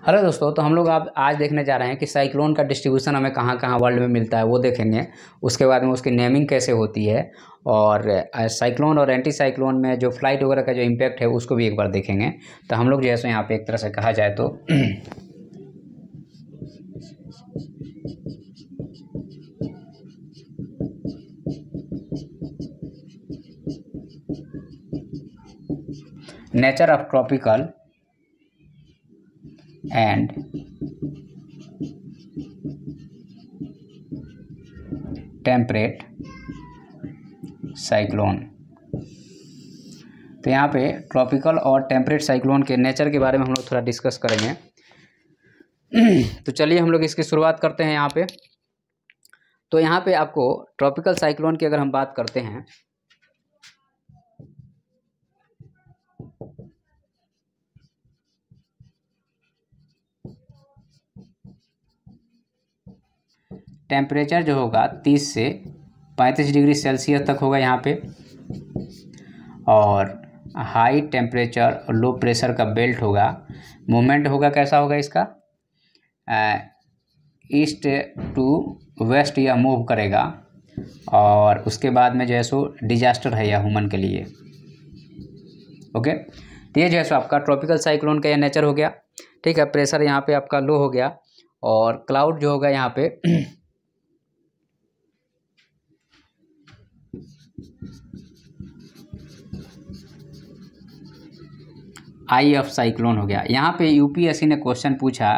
Hello दोस्तों, तो हम लोग आप आज देखने जा रहे हैं कि साइक्लोन का डिस्ट्रीब्यूशन हमें कहाँ कहाँ वर्ल्ड में मिलता है, वो देखेंगे। उसके बाद में उसकी नेमिंग कैसे होती है और साइक्लोन और एंटी साइक्लोन में जो फ्लाइट वगैरह का जो इम्पैक्ट है उसको भी एक बार देखेंगे। तो हम लोग जो है सो यहाँ पे एक तरह से कहा जाए तो nature of tropical and temperate cyclone. तो यहाँ पे ट्रॉपिकल और टेम्परेट साइक्लोन के नेचर के बारे में हम लोग थोड़ा डिस्कस करेंगे। तो चलिए हम लोग इसकी शुरुआत करते हैं यहाँ पे। तो यहाँ पे आपको ट्रॉपिकल साइक्लोन की अगर हम बात करते हैं टेम्परेचर जो होगा 30 से 35 डिग्री सेल्सियस तक होगा यहाँ पे, और हाई टेम्परेचर और लो प्रेशर का बेल्ट होगा। मूवमेंट होगा, कैसा होगा इसका, ईस्ट टू वेस्ट यह मूव करेगा, और उसके बाद में जो है सो डिजास्टर है यह ह्यूमन के लिए। ओके, तो ये जो है सो आपका ट्रॉपिकल साइक्लोन का यह नेचर हो गया। ठीक है, प्रेशर यहाँ पे आपका लो हो गया, और क्लाउड जो होगा यहाँ पे आई ऑफ साइक्लोन हो गया। यहाँ पे यूपीएससी ने क्वेश्चन पूछा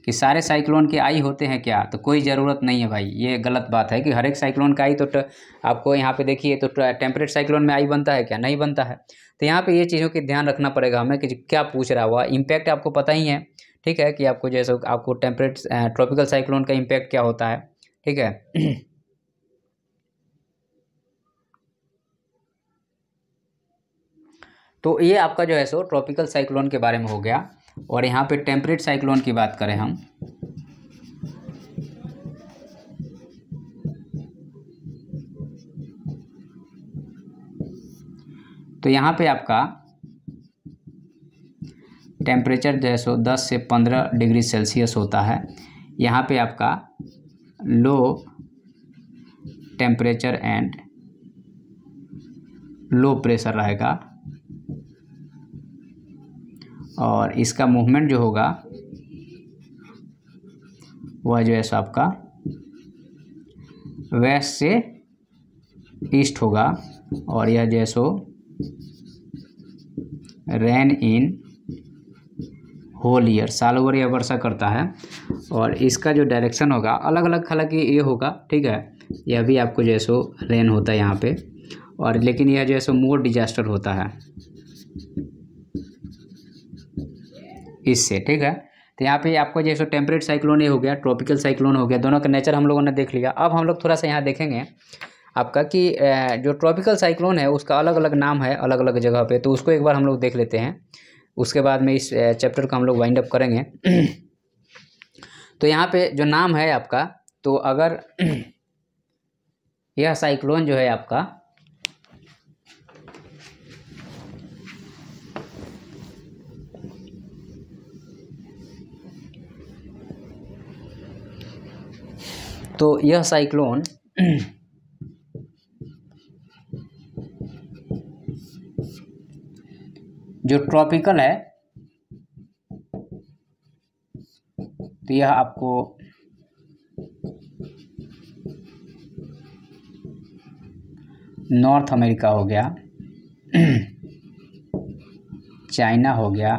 कि सारे साइक्लोन के आई होते हैं क्या, तो कोई ज़रूरत नहीं है भाई, ये गलत बात है कि हर एक साइक्लोन का आई तो आपको यहाँ पे देखिए तो टेम्परेट साइक्लोन में आई बनता है क्या, नहीं बनता है। तो यहाँ पे ये चीज़ों की ध्यान रखना पड़ेगा हमें कि क्या पूछ रहा हुआ। इम्पैक्ट आपको पता ही है, ठीक है, कि आपको जैसे आपको टेम्परेट ट्रॉपिकल साइक्लोन का इम्पैक्ट क्या होता है, ठीक है। तो ये आपका जो है सो ट्रॉपिकल साइक्लोन के बारे में हो गया। और यहाँ पे टेम्परेट साइक्लोन की बात करें हम, तो यहाँ पे आपका टेम्परेचर जो है सो 10 से 15 डिग्री सेल्सियस होता है। यहाँ पे आपका low temperature and low pressure रहेगा, और इसका मूवमेंट जो होगा वह जो है सो आपका वेस्ट से ईस्ट होगा, और यह जो है so rain in whole year, साल ओवर यह वर्षा करता है। और इसका जो डायरेक्शन होगा अलग अलग, हालांकि ये होगा, ठीक है, यह भी आपको जो है सो रेन होता है यहाँ पे, और लेकिन यह जो है सो मोर डिजास्टर होता है इससे, ठीक है। तो यहाँ पे आपको जैसे टेम्परेट साइक्लोन ये हो गया, ट्रॉपिकल साइक्लोन हो गया, दोनों का नेचर हम लोगों ने देख लिया। अब हम लोग थोड़ा सा यहाँ देखेंगे आपका कि जो ट्रॉपिकल साइक्लोन है उसका अलग अलग नाम है अलग अलग जगह पे, तो उसको एक बार हम लोग देख लेते हैं। उसके बाद में इस चैप्टर का हम लोग वाइंड अप करेंगे। तो यहाँ पे जो नाम है आपका, तो अगर यह साइक्लोन जो है आपका तो यह साइक्लोन जो ट्रॉपिकल है, तो यह आपको नॉर्थ अमेरिका हो गया, चाइना हो गया,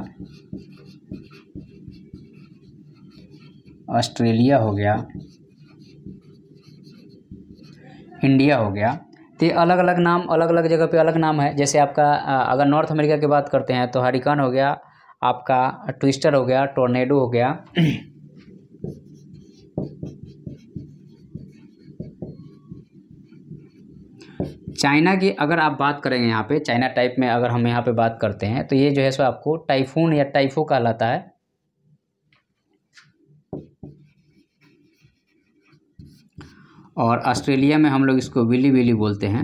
ऑस्ट्रेलिया हो गया, इंडिया हो गया। तो ये अलग अलग नाम, अलग अलग जगह पे अलग नाम है। जैसे आपका अगर नॉर्थ अमेरिका की बात करते हैं तो हरिकेन हो गया, आपका ट्विस्टर हो गया, टोर्नेडो हो गया। चाइना की अगर आप बात करेंगे यहाँ पे, चाइना टाइप में अगर हम यहाँ पे बात करते हैं, तो ये जो है सो आपको टाइफून या टाइफो कहलाता है। और ऑस्ट्रेलिया में हम लोग इसको विली विली बोलते हैं,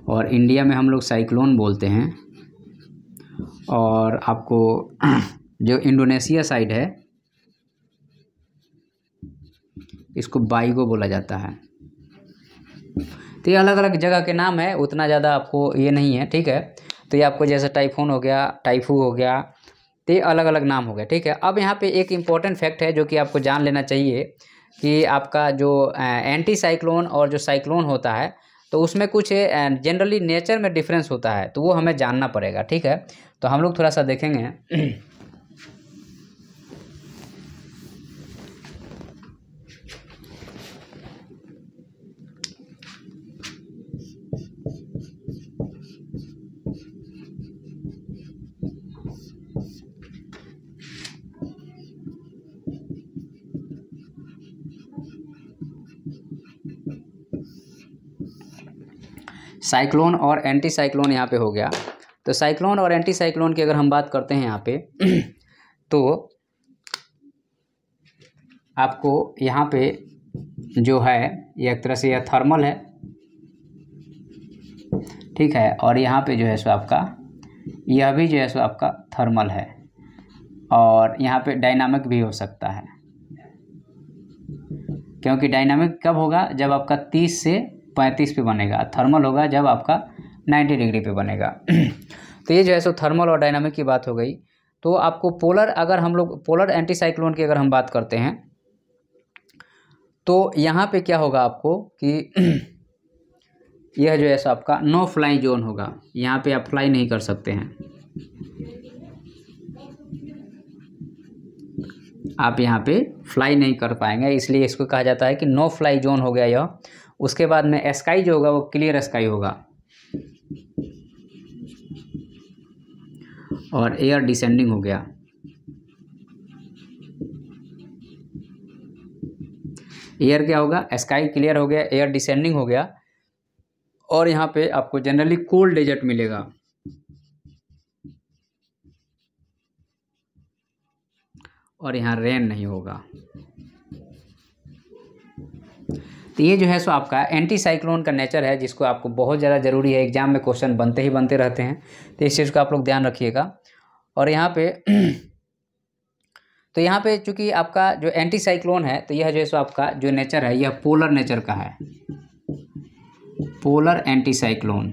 और इंडिया में हम लोग साइक्लोन बोलते हैं, और आपको जो इंडोनेशिया साइड है इसको बाइगो बोला जाता है। तो ये अलग अलग जगह के नाम है, उतना ज़्यादा आपको ये नहीं है, ठीक है। तो ये आपको जैसे टाइफून हो गया, टाइफू हो गया, तो ये अलग अलग नाम हो गया, ठीक है। अब यहाँ पे एक इम्पॉर्टेंट फैक्ट है जो कि आपको जान लेना चाहिए कि आपका जो एंटी साइक्लोन और जो साइक्लोन होता है तो उसमें कुछ जनरली नेचर में डिफरेंस होता है, तो वो हमें जानना पड़ेगा, ठीक है। तो हम लोग थोड़ा सा देखेंगे। साइक्लोन और एंटी साइक्लोन यहाँ पे हो गया। तो साइक्लोन और एंटी साइक्लोन की अगर हम बात करते हैं यहाँ पे तो आपको यहाँ पे जो है ये एक तरह से यह थर्मल है, ठीक है। और यहाँ पे जो है सो आपका यह भी जो है सो आपका थर्मल है, और यहाँ पे डायनामिक भी हो सकता है, क्योंकि डायनामिक कब होगा, जब आपका 30 से 35 पे बनेगा। थर्मल होगा जब आपका 90 डिग्री पे बनेगा। तो ये जो है सो थर्मल और डायनामिक की बात हो गई। तो आपको पोलर, अगर हम लोग पोलर एंटी साइक्लोन की अगर हम बात करते हैं तो यहाँ पे क्या होगा आपको कि यह जो है सो आपका नो फ्लाई जोन होगा, यहाँ पे आप फ्लाई नहीं कर सकते हैं, आप यहाँ पे फ्लाई नहीं कर पाएंगे, इसलिए इसको कहा जाता है कि नो फ्लाई जोन हो गया यह। उसके बाद में स्काई जो होगा वो क्लियर स्काई होगा, और एयर डिसेंडिंग हो गया। एयर क्या होगा, स्काई क्लियर हो गया, एयर डिसेंडिंग हो गया, और यहाँ पे आपको जनरली कोल्ड डेजर्ट मिलेगा। और यहाँ रेन नहीं होगा। तो ये जो है सो आपका एंटी साइक्लोन का नेचर है, जिसको आपको बहुत ज़्यादा ज़रूरी है, एग्जाम में क्वेश्चन बनते ही बनते रहते हैं, तो इस चीज़ का आप लोग ध्यान रखिएगा। और यहाँ पे तो यहाँ पे चूँकि आपका जो एंटी साइक्लोन है तो यह जो है सो आपका जो नेचर है यह पोलर नेचर का है, पोलर एंटी साइक्लोन,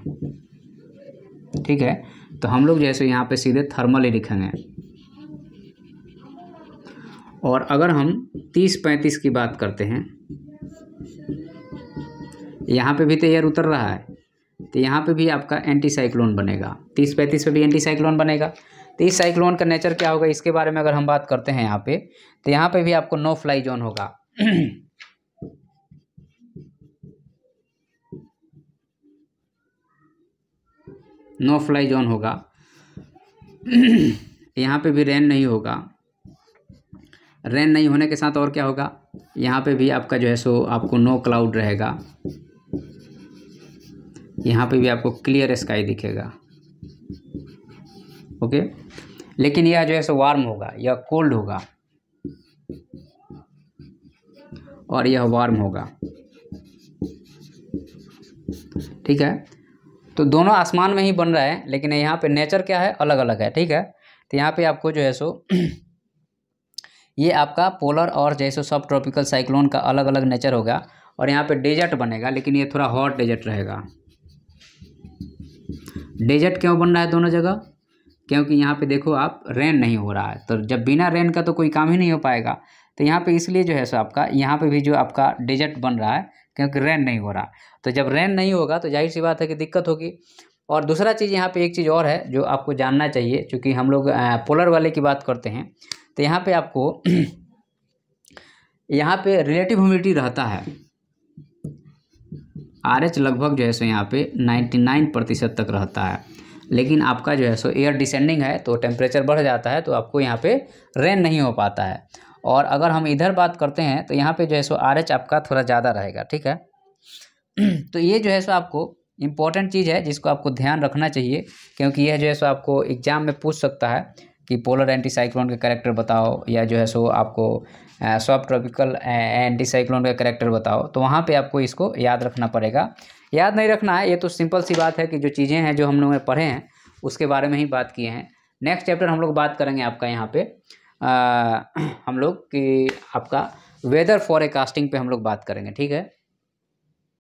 ठीक है। तो हम लोग जो है सो यहाँ पे सीधे थर्मल ही लिखेंगे। और अगर हम 30-35 की बात करते हैं, यहाँ पे भी तो एयर उतर रहा है, तो यहाँ पे भी आपका एंटी साइक्लोन बनेगा, 30-35 पे भी एंटी साइक्लोन बनेगा। तो इस साइक्लोन का नेचर क्या होगा, इसके बारे में अगर हम बात करते हैं यहाँ पे, तो यहाँ पे भी आपको नो फ्लाई जोन होगा। नो फ्लाई जोन होगा। यहाँ पे भी रेन नहीं होगा। रेन नहीं होने के साथ और क्या होगा, यहाँ पे भी आपका जो है सो आपको नो क्लाउड रहेगा, यहाँ पे भी आपको क्लियर स्काई दिखेगा, ओके। लेकिन यह जो है सो वार्म होगा, यह कोल्ड होगा, और यह वार्म होगा, ठीक है। तो दोनों आसमान में ही बन रहा है, लेकिन यहाँ पे नेचर क्या है, अलग अलग है, ठीक है। तो यहाँ पे आपको जो है सो ये आपका पोलर और जैसे सब ट्रॉपिकल साइक्लोन का अलग अलग नेचर होगा, और यहाँ पे डेजर्ट बनेगा, लेकिन ये थोड़ा हॉट डेजर्ट रहेगा। डेजर्ट क्यों बन रहा है दोनों जगह, क्योंकि यहाँ पे देखो आप रेन नहीं हो रहा है, तो जब बिना रेन का तो कोई काम ही नहीं हो पाएगा। तो यहाँ पे इसलिए जो है सो आपका यहाँ पे भी जो आपका डेजर्ट बन रहा है, क्योंकि रेन नहीं हो रहा। तो जब रेन नहीं होगा तो जाहिर सी बात है कि दिक्कत होगी। और दूसरा चीज़ यहाँ पे एक चीज़ और है जो आपको जानना चाहिए, चूँकि हम लोग पोलर वाले की बात करते हैं, तो यहाँ पे आपको यहाँ पे रिलेटिव ह्यूमिडिटी रहता है, RH लगभग जो है सो यहाँ पे 99% तक रहता है। लेकिन आपका जो है सो एयर डिसेंडिंग है तो टेम्परेचर बढ़ जाता है, तो आपको यहाँ पे रेन नहीं हो पाता है। और अगर हम इधर बात करते हैं तो यहाँ पे जो है सो RH आपका थोड़ा ज़्यादा रहेगा, ठीक है। तो ये जो है सो आपको इम्पॉर्टेंट चीज़ है जिसको आपको ध्यान रखना चाहिए, क्योंकि यह जो है सो आपको एग्जाम में पूछ सकता है कि पोलर एंटी साइक्लोन का कैरेक्टर बताओ, या जो है सो आपको सब ट्रॉपिकल एंटी साइक्लोन का कैरेक्टर बताओ। तो वहाँ पे आपको इसको याद रखना पड़ेगा। याद नहीं रखना है, ये तो सिंपल सी बात है कि जो चीज़ें हैं जो हम लोग ने पढ़े हैं उसके बारे में ही बात किए हैं। नेक्स्ट चैप्टर हम लोग बात करेंगे आपका यहाँ पे हम लोग कि आपका वेदर फॉरकास्टिंग पे हम लोग बात करेंगे, ठीक है।